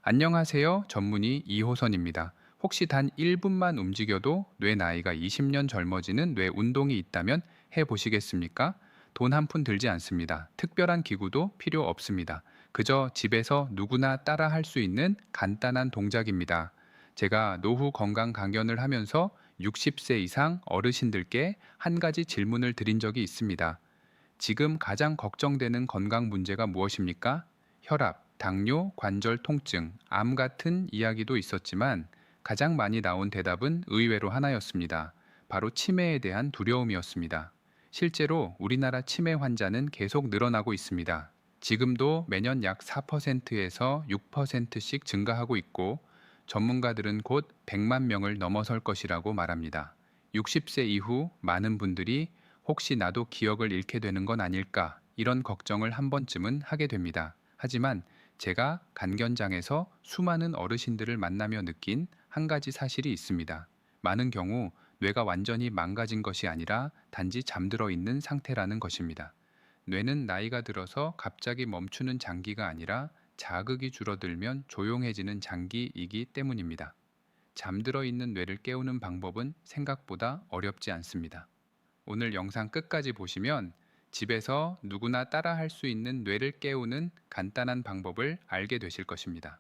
안녕하세요. 전문의 이호선입니다. 혹시 단 1분만 움직여도 뇌 나이가 20년 젊어지는 뇌 운동이 있다면 해 보시겠습니까? 돈 한 푼 들지 않습니다. 특별한 기구도 필요 없습니다. 그저 집에서 누구나 따라 할 수 있는 간단한 동작입니다. 제가 노후 건강 강연을 하면서 60세 이상 어르신들께 한 가지 질문을 드린 적이 있습니다. 지금 가장 걱정되는 건강 문제가 무엇입니까? 혈압, 당뇨, 관절 통증, 암 같은 이야기도 있었지만 가장 많이 나온 대답은 의외로 하나였습니다. 바로 치매에 대한 두려움이었습니다. 실제로 우리나라 치매 환자는 계속 늘어나고 있습니다. 지금도 매년 약 4%에서 6%씩 증가하고 있고 전문가들은 곧 100만 명을 넘어설 것이라고 말합니다. 60세 이후 많은 분들이 혹시 나도 기억을 잃게 되는 건 아닐까 이런 걱정을 한 번쯤은 하게 됩니다. 하지만 제가 간견장에서 수많은 어르신들을 만나며 느낀 한 가지 사실이 있습니다. 많은 경우 뇌가 완전히 망가진 것이 아니라 단지 잠들어 있는 상태라는 것입니다. 뇌는 나이가 들어서 갑자기 멈추는 장기가 아니라 자극이 줄어들면 조용해지는 장기이기 때문입니다. 잠들어 있는 뇌를 깨우는 방법은 생각보다 어렵지 않습니다. 오늘 영상 끝까지 보시면 집에서 누구나 따라 할 수 있는 뇌를 깨우는 간단한 방법을 알게 되실 것입니다.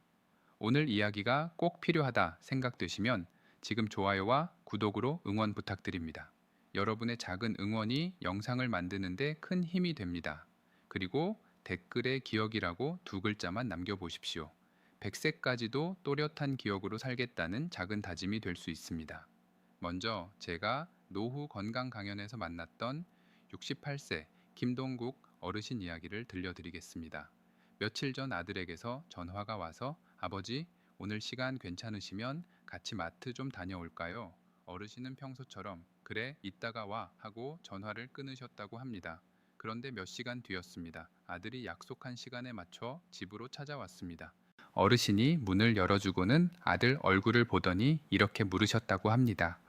오늘 이야기가 꼭 필요하다 생각되시면 지금 좋아요와 구독으로 응원 부탁드립니다. 여러분의 작은 응원이 영상을 만드는데 큰 힘이 됩니다. 그리고 댓글에 기억이라고 두 글자만 남겨보십시오. 100세까지도 또렷한 기억으로 살겠다는 작은 다짐이 될 수 있습니다. 먼저 제가 노후 건강 강연에서 만났던 68세 김동국 어르신 이야기를 들려드리겠습니다. 며칠 전 아들에게서 전화가 와서 아버지, 오늘 시간 괜찮으시면 같이 마트 좀 다녀올까요? 어르신은 평소처럼 그래, 이따가 와 하고 전화를 끊으셨다고 합니다. 그런데 몇 시간 뒤였습니다. 아들이 약속한 시간에 맞춰 집으로 찾아왔습니다. 어르신이 문을 열어주고는 아들 얼굴을 보더니 이렇게 물으셨다고 합니다.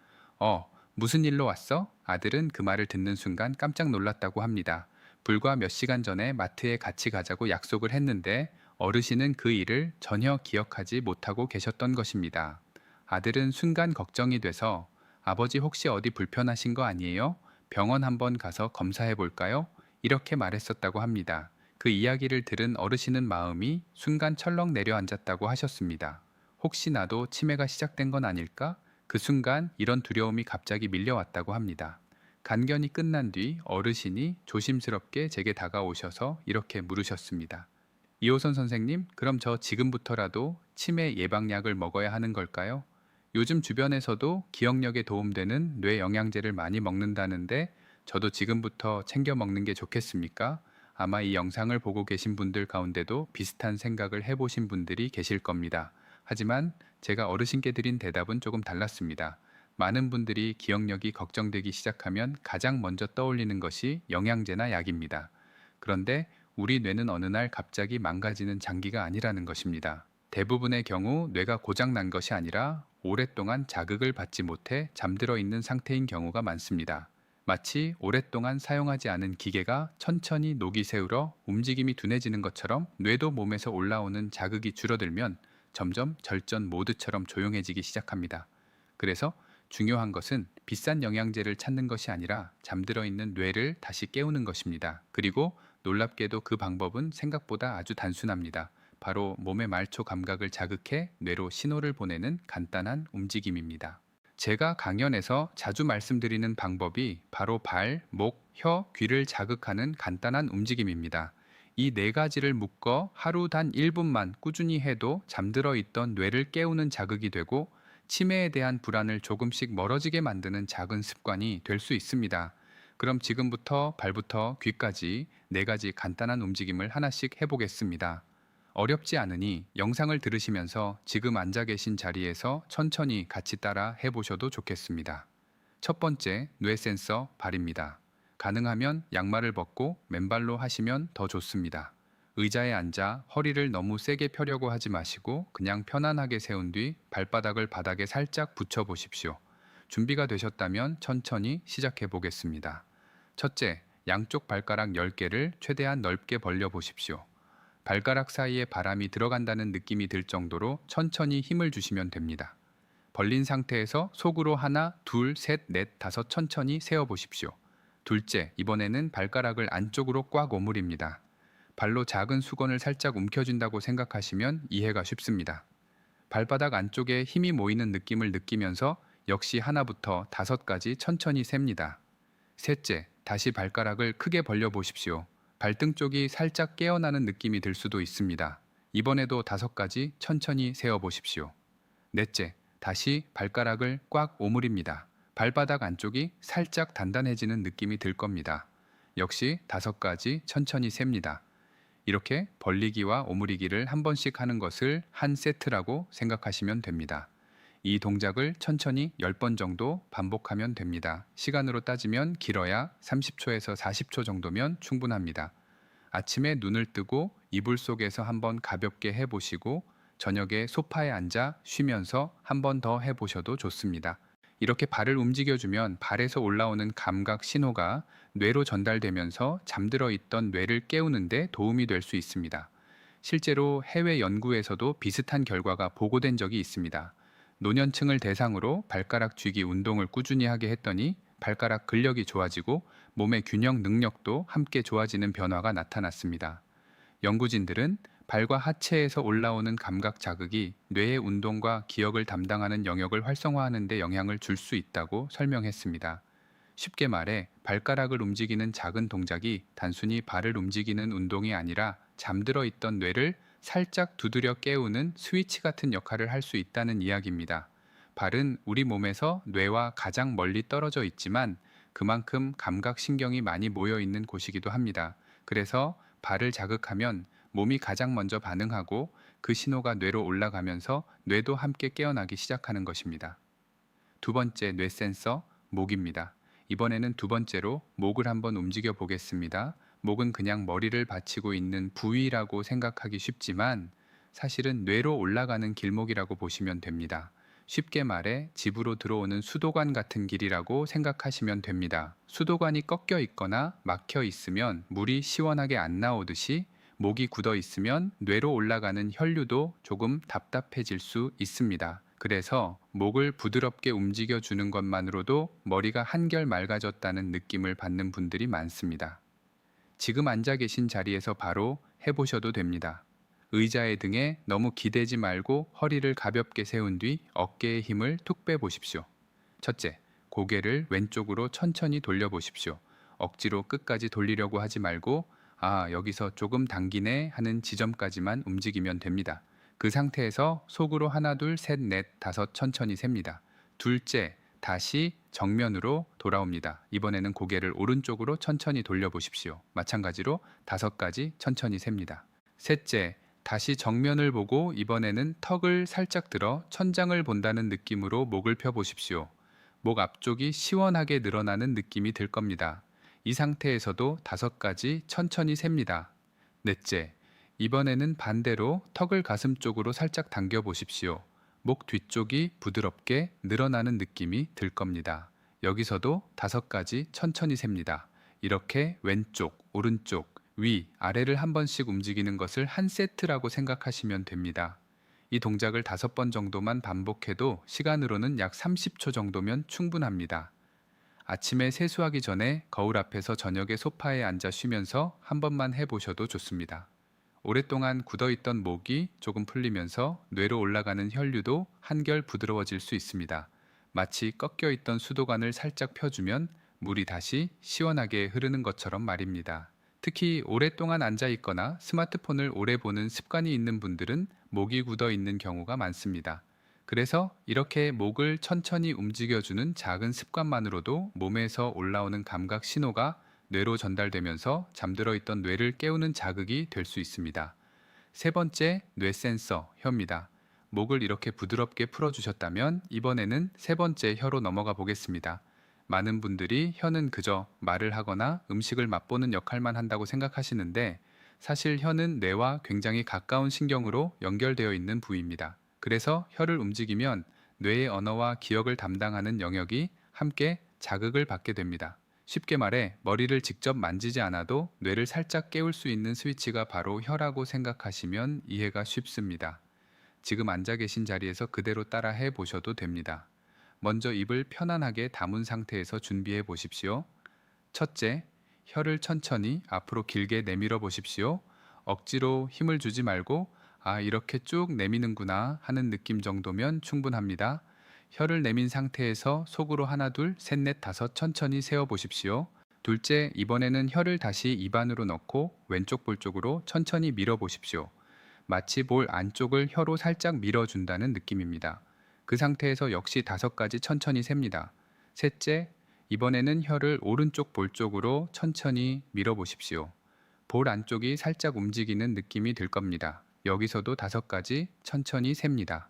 무슨 일로 왔어? 아들은 그 말을 듣는 순간 깜짝 놀랐다고 합니다. 불과 몇 시간 전에 마트에 같이 가자고 약속을 했는데 어르신은 그 일을 전혀 기억하지 못하고 계셨던 것입니다. 아들은 순간 걱정이 돼서 아버지 혹시 어디 불편하신 거 아니에요? 병원 한번 가서 검사해 볼까요? 이렇게 말했었다고 합니다. 그 이야기를 들은 어르신은 마음이 순간 철렁 내려앉았다고 하셨습니다. 혹시 나도 치매가 시작된 건 아닐까? 그 순간 이런 두려움이 갑자기 밀려왔다고 합니다. 간견이 끝난 뒤 어르신이 조심스럽게 제게 다가오셔서 이렇게 물으셨습니다. 이호선 선생님, 그럼 저 지금부터라도 치매 예방약을 먹어야 하는 걸까요? 요즘 주변에서도 기억력에 도움되는 뇌 영양제를 많이 먹는다는데 저도 지금부터 챙겨 먹는 게 좋겠습니까? 아마 이 영상을 보고 계신 분들 가운데도 비슷한 생각을 해보신 분들이 계실 겁니다. 하지만 제가 어르신께 드린 대답은 조금 달랐습니다. 많은 분들이 기억력이 걱정되기 시작하면 가장 먼저 떠올리는 것이 영양제나 약입니다. 그런데 우리 뇌는 어느 날 갑자기 망가지는 장기가 아니라는 것입니다. 대부분의 경우 뇌가 고장 난 것이 아니라 오랫동안 자극을 받지 못해 잠들어 있는 상태인 경우가 많습니다. 마치 오랫동안 사용하지 않은 기계가 천천히 녹이 새울어 움직임이 둔해지는 것처럼 뇌도 몸에서 올라오는 자극이 줄어들면 점점 절전 모드처럼 조용해지기 시작합니다. 그래서 중요한 것은 비싼 영양제를 찾는 것이 아니라 잠들어 있는 뇌를 다시 깨우는 것입니다. 그리고 놀랍게도 그 방법은 생각보다 아주 단순합니다. 바로 몸의 말초 감각을 자극해 뇌로 신호를 보내는 간단한 움직임입니다. 제가 강연에서 자주 말씀드리는 방법이 바로 발, 목, 혀, 귀를 자극하는 간단한 움직임입니다. 이 네 가지를 묶어 하루 단 1분만 꾸준히 해도 잠들어 있던 뇌를 깨우는 자극이 되고 치매에 대한 불안을 조금씩 멀어지게 만드는 작은 습관이 될 수 있습니다. 그럼 지금부터 발부터 귀까지 네 가지 간단한 움직임을 하나씩 해보겠습니다. 어렵지 않으니 영상을 들으시면서 지금 앉아 계신 자리에서 천천히 같이 따라 해보셔도 좋겠습니다. 첫 번째, 뇌 센서 발입니다. 가능하면 양말을 벗고 맨발로 하시면 더 좋습니다. 의자에 앉아 허리를 너무 세게 펴려고 하지 마시고 그냥 편안하게 세운 뒤 발바닥을 바닥에 살짝 붙여 보십시오. 준비가 되셨다면 천천히 시작해 보겠습니다. 첫째, 양쪽 발가락 10개를 최대한 넓게 벌려 보십시오. 발가락 사이에 바람이 들어간다는 느낌이 들 정도로 천천히 힘을 주시면 됩니다. 벌린 상태에서 속으로 하나, 둘, 셋, 넷, 다섯 천천히 세어 보십시오. 둘째, 이번에는 발가락을 안쪽으로 꽉 오므립니다. 발로 작은 수건을 살짝 움켜쥔다고 생각하시면 이해가 쉽습니다. 발바닥 안쪽에 힘이 모이는 느낌을 느끼면서 역시 하나부터 5까지 천천히 셉니다. 셋째, 다시 발가락을 크게 벌려 보십시오. 발등 쪽이 살짝 깨어나는 느낌이 들 수도 있습니다. 이번에도 5까지 천천히 세어 보십시오. 넷째, 다시 발가락을 꽉 오므립니다. 발바닥 안쪽이 살짝 단단해지는 느낌이 들 겁니다. 역시 5까지 천천히 셉니다. 이렇게 벌리기와 오므리기를 한 번씩 하는 것을 한 세트라고 생각하시면 됩니다. 이 동작을 천천히 10번 정도 반복하면 됩니다. 시간으로 따지면 길어야 30초에서 40초 정도면 충분합니다. 아침에 눈을 뜨고 이불 속에서 한번 가볍게 해보시고 저녁에 소파에 앉아 쉬면서 한 번 더 해보셔도 좋습니다. 이렇게 발을 움직여주면 발에서 올라오는 감각 신호가 뇌로 전달되면서 잠들어 있던 뇌를 깨우는데 도움이 될 수 있습니다. 실제로 해외 연구에서도 비슷한 결과가 보고된 적이 있습니다. 노년층을 대상으로 발가락 쥐기 운동을 꾸준히 하게 했더니 발가락 근력이 좋아지고 몸의 균형 능력도 함께 좋아지는 변화가 나타났습니다. 연구진들은 발과 하체에서 올라오는 감각 자극이 뇌의 운동과 기억을 담당하는 영역을 활성화하는 데 영향을 줄 수 있다고 설명했습니다. 쉽게 말해 발가락을 움직이는 작은 동작이 단순히 발을 움직이는 운동이 아니라 잠들어 있던 뇌를 살짝 두드려 깨우는 스위치 같은 역할을 할 수 있다는 이야기입니다. 발은 우리 몸에서 뇌와 가장 멀리 떨어져 있지만 그만큼 감각신경이 많이 모여 있는 곳이기도 합니다. 그래서 발을 자극하면 몸이 가장 먼저 반응하고 그 신호가 뇌로 올라가면서 뇌도 함께 깨어나기 시작하는 것입니다. 두 번째 뇌 센서, 목입니다. 이번에는 두 번째로 목을 한번 움직여 보겠습니다. 목은 그냥 머리를 받치고 있는 부위라고 생각하기 쉽지만 사실은 뇌로 올라가는 길목이라고 보시면 됩니다. 쉽게 말해 집으로 들어오는 수도관 같은 길이라고 생각하시면 됩니다. 수도관이 꺾여 있거나 막혀 있으면 물이 시원하게 안 나오듯이 목이 굳어 있으면 뇌로 올라가는 혈류도 조금 답답해질 수 있습니다. 그래서 목을 부드럽게 움직여 주는 것만으로도 머리가 한결 맑아졌다는 느낌을 받는 분들이 많습니다. 지금 앉아 계신 자리에서 바로 해보셔도 됩니다. 의자의 등에 너무 기대지 말고 허리를 가볍게 세운 뒤 어깨에 힘을 툭 빼보십시오. 첫째, 고개를 왼쪽으로 천천히 돌려보십시오. 억지로 끝까지 돌리려고 하지 말고 여기서 조금 당기네 하는 지점까지만 움직이면 됩니다. 그 상태에서 속으로 하나, 둘, 셋, 넷, 다섯 천천히 셉니다. 둘째, 다시 정면으로 돌아옵니다. 이번에는 고개를 오른쪽으로 천천히 돌려보십시오. 마찬가지로 5가지 천천히 셉니다. 셋째, 다시 정면을 보고 이번에는 턱을 살짝 들어 천장을 본다는 느낌으로 목을 펴보십시오. 목 앞쪽이 시원하게 늘어나는 느낌이 들 겁니다. 이 상태에서도 5가지 천천히 셉니다. 넷째, 이번에는 반대로 턱을 가슴 쪽으로 살짝 당겨 보십시오. 목 뒤쪽이 부드럽게 늘어나는 느낌이 들 겁니다. 여기서도 5가지 천천히 셉니다. 이렇게 왼쪽, 오른쪽, 위, 아래를 한 번씩 움직이는 것을 한 세트라고 생각하시면 됩니다. 이 동작을 5번 정도만 반복해도 시간으로는 약 30초 정도면 충분합니다. 아침에 세수하기 전에 거울 앞에서 저녁에 소파에 앉아 쉬면서 한 번만 해보셔도 좋습니다. 오랫동안 굳어있던 목이 조금 풀리면서 뇌로 올라가는 혈류도 한결 부드러워질 수 있습니다. 마치 꺾여있던 수도관을 살짝 펴주면 물이 다시 시원하게 흐르는 것처럼 말입니다. 특히 오랫동안 앉아 있거나 스마트폰을 오래 보는 습관이 있는 분들은 목이 굳어 있는 경우가 많습니다. 그래서 이렇게 목을 천천히 움직여주는 작은 습관만으로도 몸에서 올라오는 감각 신호가 뇌로 전달되면서 잠들어 있던 뇌를 깨우는 자극이 될 수 있습니다. 세 번째, 뇌 센서, 혀입니다. 목을 이렇게 부드럽게 풀어주셨다면 이번에는 세 번째 혀로 넘어가 보겠습니다. 많은 분들이 혀는 그저 말을 하거나 음식을 맛보는 역할만 한다고 생각하시는데 사실 혀는 뇌와 굉장히 가까운 신경으로 연결되어 있는 부위입니다. 그래서 혀를 움직이면 뇌의 언어와 기억을 담당하는 영역이 함께 자극을 받게 됩니다. 쉽게 말해 머리를 직접 만지지 않아도 뇌를 살짝 깨울 수 있는 스위치가 바로 혀라고 생각하시면 이해가 쉽습니다. 지금 앉아 계신 자리에서 그대로 따라 해 보셔도 됩니다. 먼저 입을 편안하게 다문 상태에서 준비해 보십시오. 첫째, 혀를 천천히 앞으로 길게 내밀어 보십시오. 억지로 힘을 주지 말고, 아, 이렇게 쭉 내미는구나 하는 느낌 정도면 충분합니다. 혀를 내민 상태에서 속으로 하나, 둘, 셋, 넷, 다섯 천천히 세어 보십시오. 둘째, 이번에는 혀를 다시 입 안으로 넣고 왼쪽 볼 쪽으로 천천히 밀어 보십시오. 마치 볼 안쪽을 혀로 살짝 밀어준다는 느낌입니다. 그 상태에서 역시 5가지 천천히 셉니다. 셋째, 이번에는 혀를 오른쪽 볼 쪽으로 천천히 밀어보십시오. 볼 안쪽이 살짝 움직이는 느낌이 들 겁니다. 여기서도 5가지 천천히 셉니다.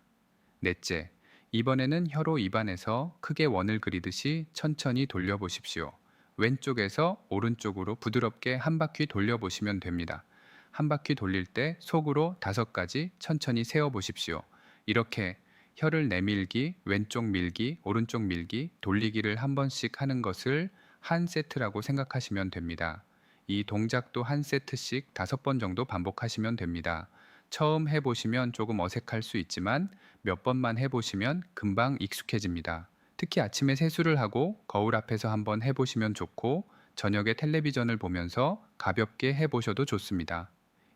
넷째, 이번에는 혀로 입안에서 크게 원을 그리듯이 천천히 돌려보십시오. 왼쪽에서 오른쪽으로 부드럽게 한 바퀴 돌려보시면 됩니다. 한 바퀴 돌릴 때 속으로 5가지 천천히 세어보십시오. 이렇게 혀를 내밀기, 왼쪽 밀기, 오른쪽 밀기, 돌리기를 한 번씩 하는 것을 한 세트라고 생각하시면 됩니다. 이 동작도 한 세트씩 5번 정도 반복하시면 됩니다. 처음 해보시면 조금 어색할 수 있지만 몇 번만 해보시면 금방 익숙해집니다. 특히 아침에 세수를 하고 거울 앞에서 한번 해보시면 좋고 저녁에 텔레비전을 보면서 가볍게 해보셔도 좋습니다.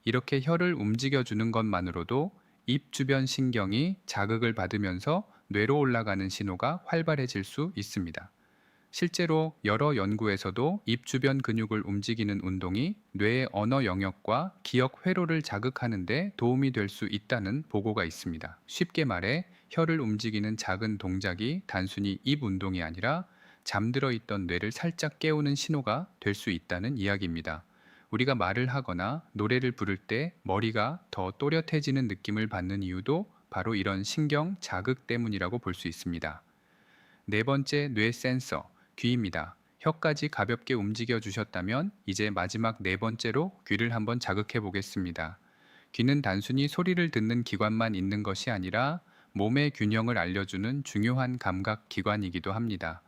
이렇게 혀를 움직여주는 것만으로도 입 주변 신경이 자극을 받으면서 뇌로 올라가는 신호가 활발해질 수 있습니다. 실제로 여러 연구에서도 입 주변 근육을 움직이는 운동이 뇌의 언어 영역과 기억 회로를 자극하는 데 도움이 될 수 있다는 보고가 있습니다. 쉽게 말해 혀를 움직이는 작은 동작이 단순히 입 운동이 아니라 잠들어 있던 뇌를 살짝 깨우는 신호가 될 수 있다는 이야기입니다. 우리가 말을 하거나 노래를 부를 때 머리가 더 또렷해지는 느낌을 받는 이유도 바로 이런 신경 자극 때문이라고 볼 수 있습니다. 네 번째 뇌 센서, 귀입니다. 혀까지 가볍게 움직여 주셨다면 이제 마지막 네 번째로 귀를 한번 자극해 보겠습니다. 귀는 단순히 소리를 듣는 기관만 있는 것이 아니라 몸의 균형을 알려주는 중요한 감각 기관이기도 합니다.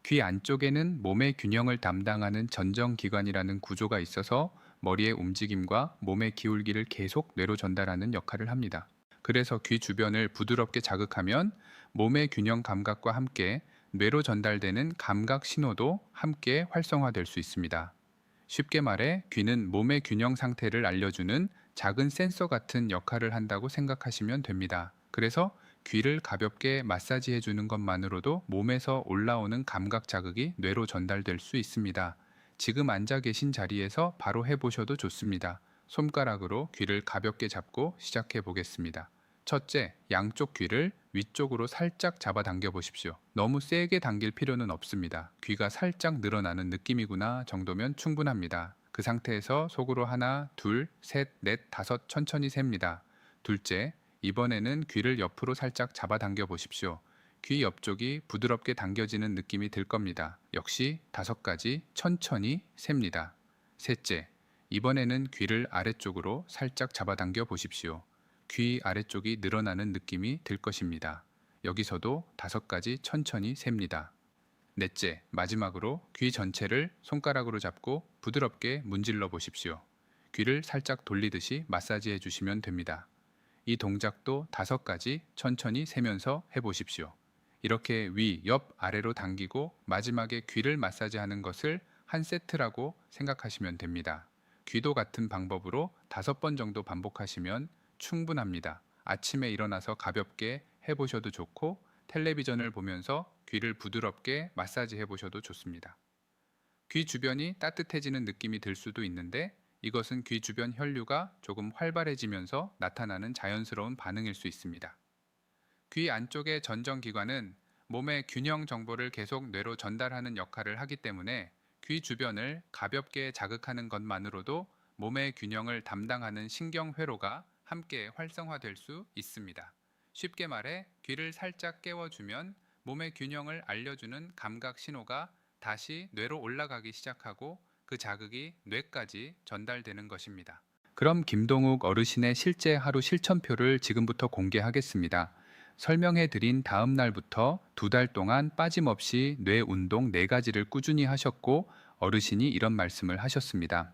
귀 안쪽에는 몸의 균형을 담당하는 전정기관이라는 구조가 있어서 머리의 움직임과 몸의 기울기를 계속 뇌로 전달하는 역할을 합니다. 그래서 귀 주변을 부드럽게 자극하면 몸의 균형 감각과 함께 뇌로 전달되는 감각 신호도 함께 활성화될 수 있습니다. 쉽게 말해 귀는 몸의 균형 상태를 알려주는 작은 센서 같은 역할을 한다고 생각하시면 됩니다. 그래서 귀를 가볍게 마사지해 주는 것만으로도 몸에서 올라오는 감각 자극이 뇌로 전달될 수 있습니다. 지금 앉아 계신 자리에서 바로 해보셔도 좋습니다. 손가락으로 귀를 가볍게 잡고 시작해 보겠습니다. 첫째, 양쪽 귀를 위쪽으로 살짝 잡아당겨 보십시오. 너무 세게 당길 필요는 없습니다. 귀가 살짝 늘어나는 느낌이구나 정도면 충분합니다. 그 상태에서 속으로 하나, 둘, 셋, 넷, 다섯 천천히 셉니다. 둘째, 이번에는 귀를 옆으로 살짝 잡아당겨 보십시오. 귀 옆쪽이 부드럽게 당겨지는 느낌이 들 겁니다. 역시 5가지 천천히 셉니다. 셋째, 이번에는 귀를 아래쪽으로 살짝 잡아당겨 보십시오. 귀 아래쪽이 늘어나는 느낌이 들 것입니다. 여기서도 5가지 천천히 셉니다. 넷째, 마지막으로 귀 전체를 손가락으로 잡고 부드럽게 문질러 보십시오. 귀를 살짝 돌리듯이 마사지해 주시면 됩니다. 이 동작도 5가지 천천히 세면서 해보십시오. 이렇게 위, 옆, 아래로 당기고 마지막에 귀를 마사지하는 것을 한 세트라고 생각하시면 됩니다. 귀도 같은 방법으로 5번 정도 반복하시면 충분합니다. 아침에 일어나서 가볍게 해보셔도 좋고 텔레비전을 보면서 귀를 부드럽게 마사지 해보셔도 좋습니다. 귀 주변이 따뜻해지는 느낌이 들 수도 있는데 이것은 귀 주변 혈류가 조금 활발해지면서 나타나는 자연스러운 반응일 수 있습니다. 귀 안쪽의 전정기관은 몸의 균형 정보를 계속 뇌로 전달하는 역할을 하기 때문에 귀 주변을 가볍게 자극하는 것만으로도 몸의 균형을 담당하는 신경회로가 함께 활성화될 수 있습니다. 쉽게 말해 귀를 살짝 깨워주면 몸의 균형을 알려주는 감각 신호가 다시 뇌로 올라가기 시작하고 그 자극이 뇌까지 전달되는 것입니다. 그럼 김동욱 어르신의 실제 하루 실천표를 지금부터 공개하겠습니다. 설명해 드린 다음 날부터 2달 동안 빠짐없이 뇌 운동 4가지를 꾸준히 하셨고 어르신이 이런 말씀을 하셨습니다.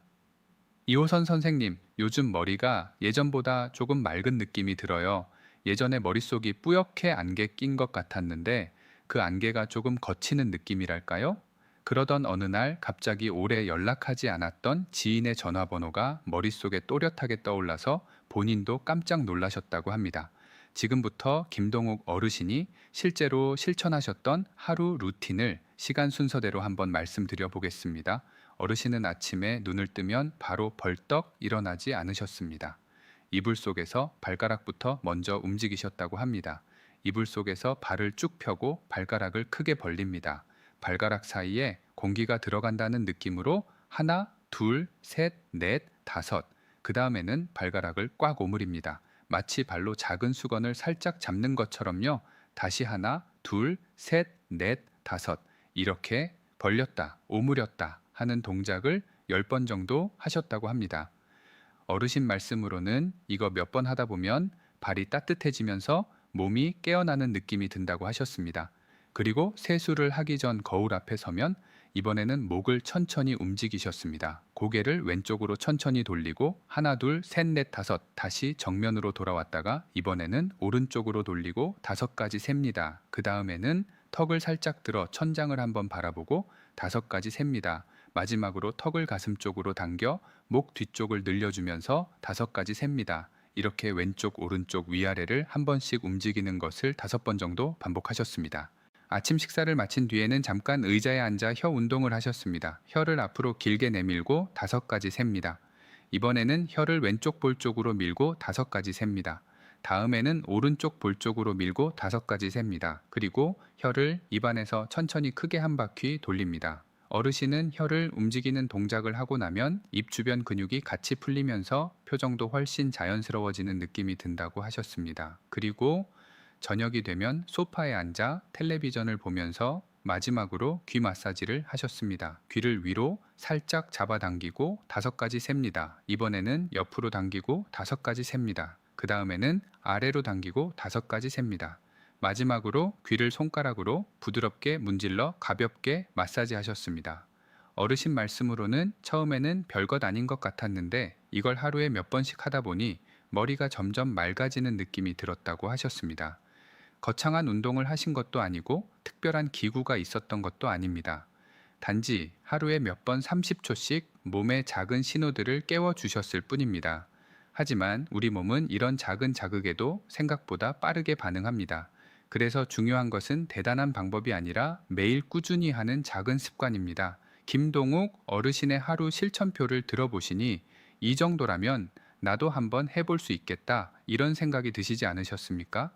이호선 선생님, 요즘 머리가 예전보다 조금 맑은 느낌이 들어요. 예전에 머릿속이 뿌옇게 안개 낀 것 같았는데 그 안개가 조금 걷히는 느낌이랄까요? 그러던 어느 날 갑자기 오래 연락하지 않았던 지인의 전화번호가 머릿속에 또렷하게 떠올라서 본인도 깜짝 놀라셨다고 합니다. 지금부터 김동욱 어르신이 실제로 실천하셨던 하루 루틴을 시간 순서대로 한번 말씀드려 보겠습니다. 어르신은 아침에 눈을 뜨면 바로 벌떡 일어나지 않으셨습니다. 이불 속에서 발가락부터 먼저 움직이셨다고 합니다. 이불 속에서 발을 쭉 펴고 발가락을 크게 벌립니다. 발가락 사이에 공기가 들어간다는 느낌으로 하나, 둘, 셋, 넷, 다섯. 그 다음에는 발가락을 꽉 오므립니다. 마치 발로 작은 수건을 살짝 잡는 것처럼요. 다시 하나, 둘, 셋, 넷, 다섯. 이렇게 벌렸다, 오므렸다 하는 동작을 10번 정도 하셨다고 합니다. 어르신 말씀으로는 이거 몇 번 하다 보면 발이 따뜻해지면서 몸이 깨어나는 느낌이 든다고 하셨습니다. 그리고 세수를 하기 전 거울 앞에 서면 이번에는 목을 천천히 움직이셨습니다. 고개를 왼쪽으로 천천히 돌리고 하나, 둘, 셋, 넷, 다섯 다시 정면으로 돌아왔다가 이번에는 오른쪽으로 돌리고 5가지 셉니다. 그 다음에는 턱을 살짝 들어 천장을 한번 바라보고 5가지 셉니다. 마지막으로 턱을 가슴 쪽으로 당겨 목 뒤쪽을 늘려주면서 5가지 셉니다. 이렇게 왼쪽, 오른쪽, 위아래를 한 번씩 움직이는 것을 5번 정도 반복하셨습니다. 아침 식사를 마친 뒤에는 잠깐 의자에 앉아 혀 운동을 하셨습니다. 혀를 앞으로 길게 내밀고 5가지 셉니다. 이번에는 혀를 왼쪽 볼 쪽으로 밀고 5가지 셉니다. 다음에는 오른쪽 볼 쪽으로 밀고 5가지 셉니다. 그리고 혀를 입안에서 천천히 크게 한 바퀴 돌립니다. 어르신은 혀를 움직이는 동작을 하고 나면 입 주변 근육이 같이 풀리면서 표정도 훨씬 자연스러워지는 느낌이 든다고 하셨습니다. 그리고 저녁이 되면 소파에 앉아 텔레비전을 보면서 마지막으로 귀 마사지를 하셨습니다. 귀를 위로 살짝 잡아당기고 5가지 셉니다. 이번에는 옆으로 당기고 5가지 셉니다. 그 다음에는 아래로 당기고 5가지 셉니다. 마지막으로 귀를 손가락으로 부드럽게 문질러 가볍게 마사지 하셨습니다. 어르신 말씀으로는 처음에는 별것 아닌 것 같았는데 이걸 하루에 몇 번씩 하다 보니 머리가 점점 맑아지는 느낌이 들었다고 하셨습니다. 거창한 운동을 하신 것도 아니고 특별한 기구가 있었던 것도 아닙니다. 단지 하루에 몇 번 30초씩 몸의 작은 신호들을 깨워주셨을 뿐입니다. 하지만 우리 몸은 이런 작은 자극에도 생각보다 빠르게 반응합니다. 그래서 중요한 것은 대단한 방법이 아니라 매일 꾸준히 하는 작은 습관입니다. 김동욱 어르신의 하루 실천표를 들어보시니 이 정도라면 나도 한번 해볼 수 있겠다 이런 생각이 드시지 않으셨습니까?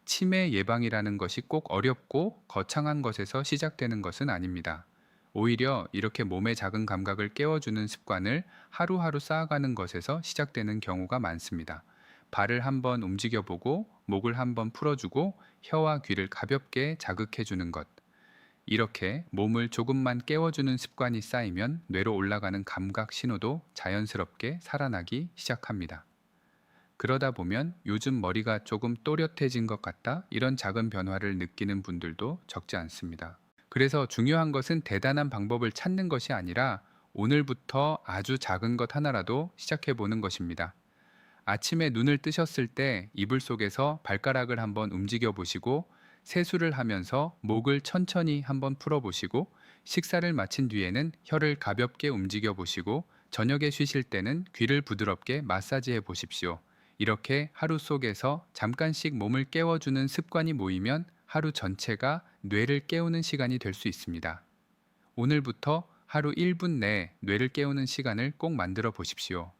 치매 예방이라는 것이 꼭 어렵고 거창한 것에서 시작되는 것은 아닙니다. 오히려 이렇게 몸의 작은 감각을 깨워주는 습관을 하루하루 쌓아가는 것에서 시작되는 경우가 많습니다. 발을 한번 움직여보고 목을 한번 풀어주고 혀와 귀를 가볍게 자극해주는 것. 이렇게 몸을 조금만 깨워주는 습관이 쌓이면 뇌로 올라가는 감각 신호도 자연스럽게 살아나기 시작합니다. 그러다 보면 요즘 머리가 조금 또렷해진 것 같다 이런 작은 변화를 느끼는 분들도 적지 않습니다. 그래서 중요한 것은 대단한 방법을 찾는 것이 아니라 오늘부터 아주 작은 것 하나라도 시작해 보는 것입니다. 아침에 눈을 뜨셨을 때 이불 속에서 발가락을 한번 움직여 보시고 세수를 하면서 목을 천천히 한번 풀어 보시고 식사를 마친 뒤에는 혀를 가볍게 움직여 보시고 저녁에 쉬실 때는 귀를 부드럽게 마사지해 보십시오. 이렇게 하루 속에서 잠깐씩 몸을 깨워주는 습관이 모이면 하루 전체가 뇌를 깨우는 시간이 될 수 있습니다. 오늘부터 하루 1분 내 뇌를 깨우는 시간을 꼭 만들어 보십시오.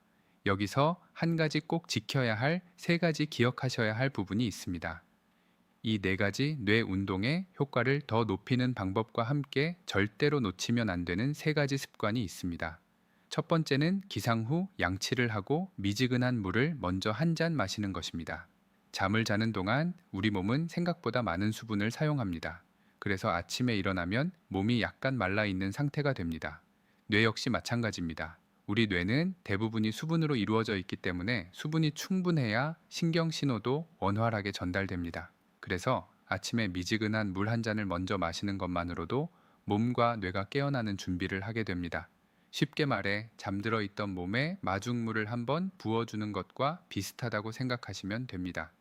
여기서 한 가지 꼭 지켜야 할 3가지 기억하셔야 할 부분이 있습니다. 이 4가지 뇌 운동의 효과를 더 높이는 방법과 함께 절대로 놓치면 안 되는 3가지 습관이 있습니다. 첫 번째는 기상 후 양치를 하고 미지근한 물을 먼저 한 잔 마시는 것입니다. 잠을 자는 동안 우리 몸은 생각보다 많은 수분을 사용합니다. 그래서 아침에 일어나면 몸이 약간 말라 있는 상태가 됩니다. 뇌 역시 마찬가지입니다. 우리 뇌는 대부분이 수분으로 이루어져 있기 때문에 수분이 충분해야 신경 신호도 원활하게 전달됩니다. 그래서 아침에 미지근한 물 한 잔을 먼저 마시는 것만으로도 몸과 뇌가 깨어나는 준비를 하게 됩니다. 쉽게 말해 잠들어 있던 몸에 마중물을 한번 부어주는 것과 비슷하다고 생각하시면 됩니다.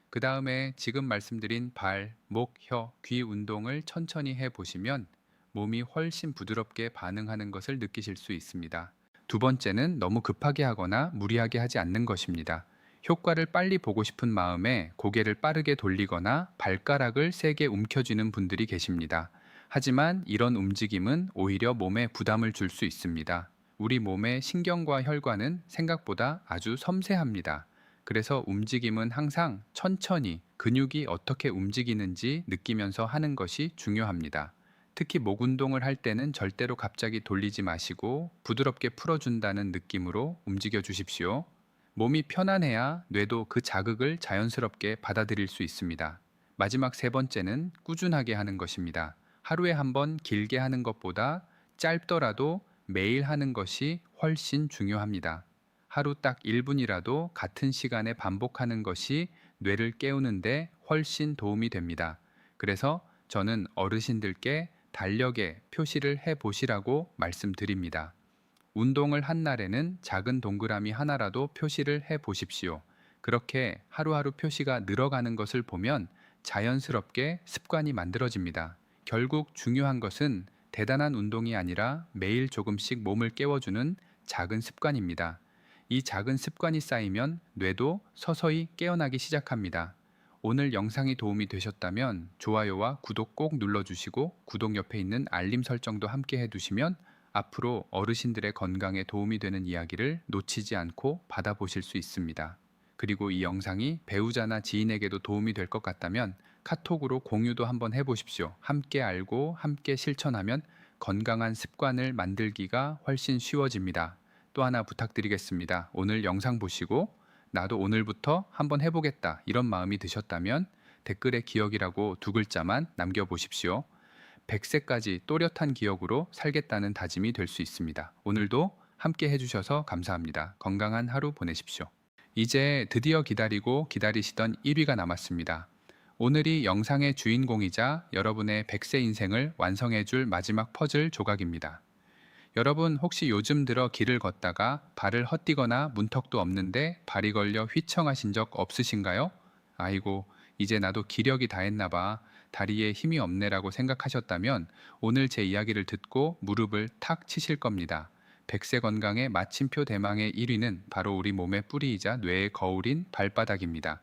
그 다음에 지금 말씀드린 발, 목, 혀, 귀 운동을 천천히 해 보시면 몸이 훨씬 부드럽게 반응하는 것을 느끼실 수 있습니다. 두 번째는 너무 급하게 하거나 무리하게 하지 않는 것입니다. 효과를 빨리 보고 싶은 마음에 고개를 빠르게 돌리거나 발가락을 세게 움켜쥐는 분들이 계십니다. 하지만 이런 움직임은 오히려 몸에 부담을 줄 수 있습니다. 우리 몸의 신경과 혈관은 생각보다 아주 섬세합니다. 그래서 움직임은 항상 천천히 근육이 어떻게 움직이는지 느끼면서 하는 것이 중요합니다. 특히 목 운동을 할 때는 절대로 갑자기 돌리지 마시고 부드럽게 풀어준다는 느낌으로 움직여 주십시오. 몸이 편안해야 뇌도 그 자극을 자연스럽게 받아들일 수 있습니다. 마지막 세 번째는 꾸준하게 하는 것입니다. 하루에 한 번 길게 하는 것보다 짧더라도 매일 하는 것이 훨씬 중요합니다. 하루 딱 1분이라도 같은 시간에 반복하는 것이 뇌를 깨우는데 훨씬 도움이 됩니다. 그래서 저는 어르신들께 달력에 표시를 해 보시라고 말씀드립니다. 운동을 한 날에는 작은 동그라미 하나라도 표시를 해 보십시오. 그렇게 하루하루 표시가 늘어가는 것을 보면 자연스럽게 습관이 만들어집니다. 결국 중요한 것은 대단한 운동이 아니라 매일 조금씩 몸을 깨워주는 작은 습관입니다. 이 작은 습관이 쌓이면 뇌도 서서히 깨어나기 시작합니다. 오늘 영상이 도움이 되셨다면 좋아요와 구독 꼭 눌러주시고 구독 옆에 있는 알림 설정도 함께 해두시면 앞으로 어르신들의 건강에 도움이 되는 이야기를 놓치지 않고 받아보실 수 있습니다. 그리고 이 영상이 배우자나 지인에게도 도움이 될 것 같다면 카톡으로 공유도 한번 해보십시오. 함께 알고 함께 실천하면 건강한 습관을 만들기가 훨씬 쉬워집니다. 또 하나 부탁드리겠습니다. 오늘 영상 보시고 나도 오늘부터 한번 해보겠다 이런 마음이 드셨다면 댓글에 기억이라고 두 글자만 남겨보십시오. 100세까지 또렷한 기억으로 살겠다는 다짐이 될 수 있습니다. 오늘도 함께 해주셔서 감사합니다. 건강한 하루 보내십시오. 이제 드디어 기다리고 기다리시던 1위가 남았습니다. 오늘이 영상의 주인공이자 여러분의 100세 인생을 완성해줄 마지막 퍼즐 조각입니다. 여러분 혹시 요즘 들어 길을 걷다가 발을 헛디거나 문턱도 없는데 발이 걸려 휘청하신 적 없으신가요? 아이고, 이제 나도 기력이 다 했나 봐. 다리에 힘이 없네라고 생각하셨다면 오늘 제 이야기를 듣고 무릎을 탁 치실 겁니다. 100세 건강의 마침표 대망의 1위는 바로 우리 몸의 뿌리이자 뇌의 거울인 발바닥입니다.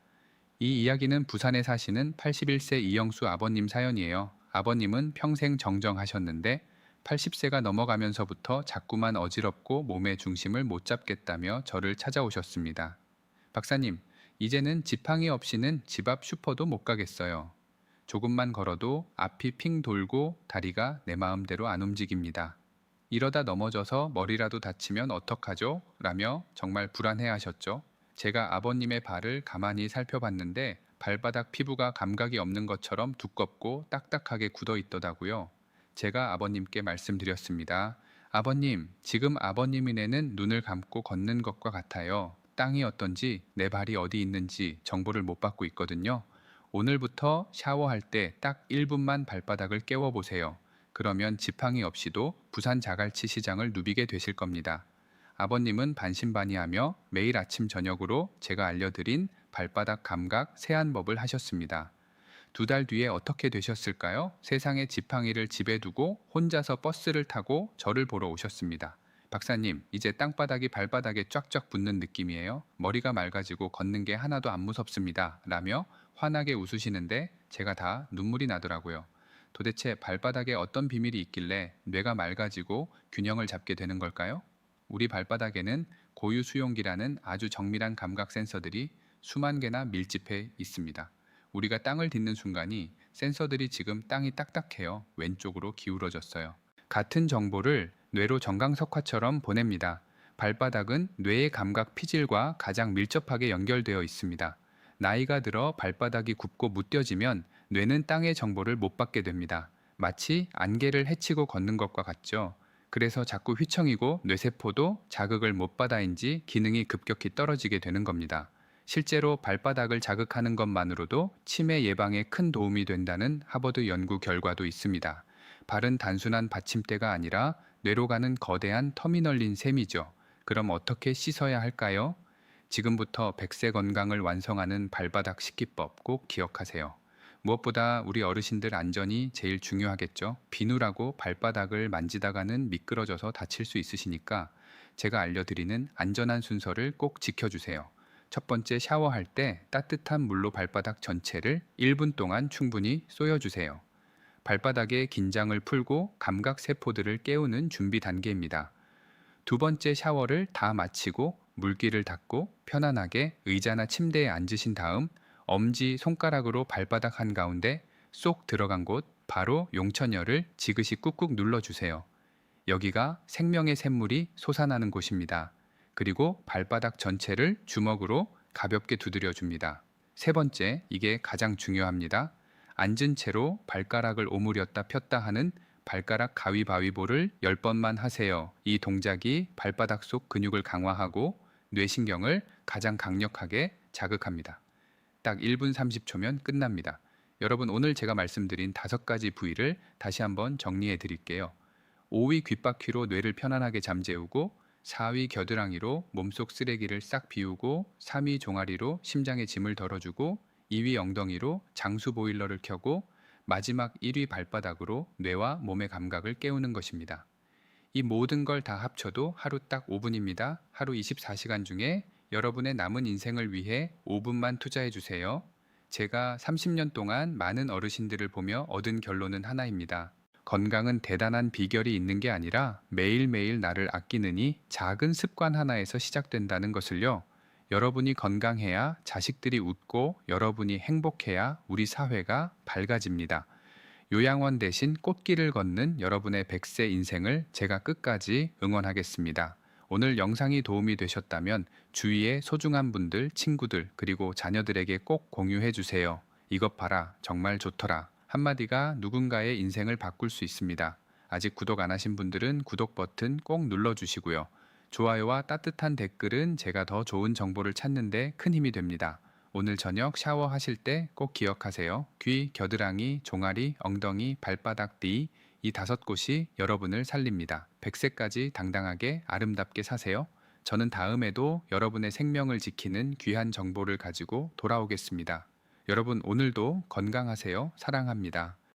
이 이야기는 부산에 사시는 81세 이영수 아버님 사연이에요. 아버님은 평생 정정하셨는데 80세가 넘어가면서부터 자꾸만 어지럽고 몸의 중심을 못 잡겠다며 저를 찾아오셨습니다. 박사님, 이제는 지팡이 없이는 집 앞 슈퍼도 못 가겠어요. 조금만 걸어도 앞이 핑 돌고 다리가 내 마음대로 안 움직입니다. 이러다 넘어져서 머리라도 다치면 어떡하죠? 라며 정말 불안해하셨죠. 제가 아버님의 발을 가만히 살펴봤는데 발바닥 피부가 감각이 없는 것처럼 두껍고 딱딱하게 굳어 있더라고요. 제가 아버님께 말씀드렸습니다. 아버님, 지금 아버님의 뇌는 눈을 감고 걷는 것과 같아요. 땅이 어떤지, 내 발이 어디 있는지 정보를 못 받고 있거든요. 오늘부터 샤워할 때 딱 1분만 발바닥을 깨워보세요. 그러면 지팡이 없이도 부산 자갈치 시장을 누비게 되실 겁니다. 아버님은 반신반의하며 매일 아침 저녁으로 제가 알려드린 발바닥 감각 세안법을 하셨습니다. 2달 뒤에 어떻게 되셨을까요? 세상에 지팡이를 집에 두고 혼자서 버스를 타고 저를 보러 오셨습니다. 박사님, 이제 땅바닥이 발바닥에 쫙쫙 붙는 느낌이에요. 머리가 맑아지고 걷는 게 하나도 안 무섭습니다. 라며 환하게 웃으시는데 제가 다 눈물이 나더라고요. 도대체 발바닥에 어떤 비밀이 있길래 뇌가 맑아지고 균형을 잡게 되는 걸까요? 우리 발바닥에는 고유 수용기라는 아주 정밀한 감각 센서들이 수만 개나 밀집해 있습니다. 우리가 땅을 딛는 순간이 센서들이 지금 땅이 딱딱해요. 왼쪽으로 기울어졌어요. 같은 정보를 뇌로 정강석화처럼 보냅니다. 발바닥은 뇌의 감각 피질과 가장 밀접하게 연결되어 있습니다. 나이가 들어 발바닥이 굽고 무뎌지면 뇌는 땅의 정보를 못 받게 됩니다. 마치 안개를 헤치고 걷는 것과 같죠. 그래서 자꾸 휘청이고 뇌세포도 자극을 못 받아인지 기능이 급격히 떨어지게 되는 겁니다. 실제로 발바닥을 자극하는 것만으로도 치매 예방에 큰 도움이 된다는 하버드 연구 결과도 있습니다. 발은 단순한 받침대가 아니라 뇌로 가는 거대한 터미널인 셈이죠. 그럼 어떻게 씻어야 할까요? 지금부터 100세 건강을 완성하는 발바닥 씻기법 꼭 기억하세요. 무엇보다 우리 어르신들 안전이 제일 중요하겠죠. 비누라고 발바닥을 만지다가는 미끄러져서 다칠 수 있으시니까 제가 알려드리는 안전한 순서를 꼭 지켜주세요. 첫 번째, 샤워할 때 따뜻한 물로 발바닥 전체를 1분 동안 충분히 쏘여주세요. 발바닥의 긴장을 풀고 감각 세포들을 깨우는 준비 단계입니다. 두 번째, 샤워를 다 마치고 물기를 닦고 편안하게 의자나 침대에 앉으신 다음 엄지 손가락으로 발바닥 한가운데 쏙 들어간 곳, 바로 용천열을 지그시 꾹꾹 눌러주세요. 여기가 생명의 샘물이 솟아나는 곳입니다. 그리고 발바닥 전체를 주먹으로 가볍게 두드려 줍니다. 세 번째, 이게 가장 중요합니다. 앉은 채로 발가락을 오므렸다 폈다 하는 발가락 가위바위보를 10번만 하세요. 이 동작이 발바닥 속 근육을 강화하고 뇌신경을 가장 강력하게 자극합니다. 딱 1분 30초면 끝납니다. 여러분, 오늘 제가 말씀드린 5가지 부위를 다시 한번 정리해 드릴게요. 5위 귓바퀴로 뇌를 편안하게 잠재우고, 4위 겨드랑이로 몸속 쓰레기를 싹 비우고, 3위 종아리로 심장의 짐을 덜어주고, 2위 엉덩이로 장수 보일러를 켜고, 마지막 1위 발바닥으로 뇌와 몸의 감각을 깨우는 것입니다. 이 모든 걸 다 합쳐도 하루 딱 5분입니다. 하루 24시간 중에 여러분의 남은 인생을 위해 5분만 투자해 주세요. 제가 30년 동안 많은 어르신들을 보며 얻은 결론은 하나입니다. 건강은 대단한 비결이 있는 게 아니라 매일매일 나를 아끼느니 작은 습관 하나에서 시작된다는 것을요. 여러분이 건강해야 자식들이 웃고 여러분이 행복해야 우리 사회가 밝아집니다. 요양원 대신 꽃길을 걷는 여러분의 100세 인생을 제가 끝까지 응원하겠습니다. 오늘 영상이 도움이 되셨다면 주위의 소중한 분들, 친구들, 그리고 자녀들에게 꼭 공유해 주세요. 이것 봐라, 정말 좋더라. 한마디가 누군가의 인생을 바꿀 수 있습니다. 아직 구독 안 하신 분들은 구독 버튼 꼭 눌러주시고요. 좋아요와 따뜻한 댓글은 제가 더 좋은 정보를 찾는데 큰 힘이 됩니다. 오늘 저녁 샤워하실 때 꼭 기억하세요. 귀, 겨드랑이, 종아리, 엉덩이, 발바닥 뒤, 이 5곳이 여러분을 살립니다. 100세까지 당당하게 아름답게 사세요. 저는 다음에도 여러분의 생명을 지키는 귀한 정보를 가지고 돌아오겠습니다. 여러분, 오늘도 건강하세요. 사랑합니다.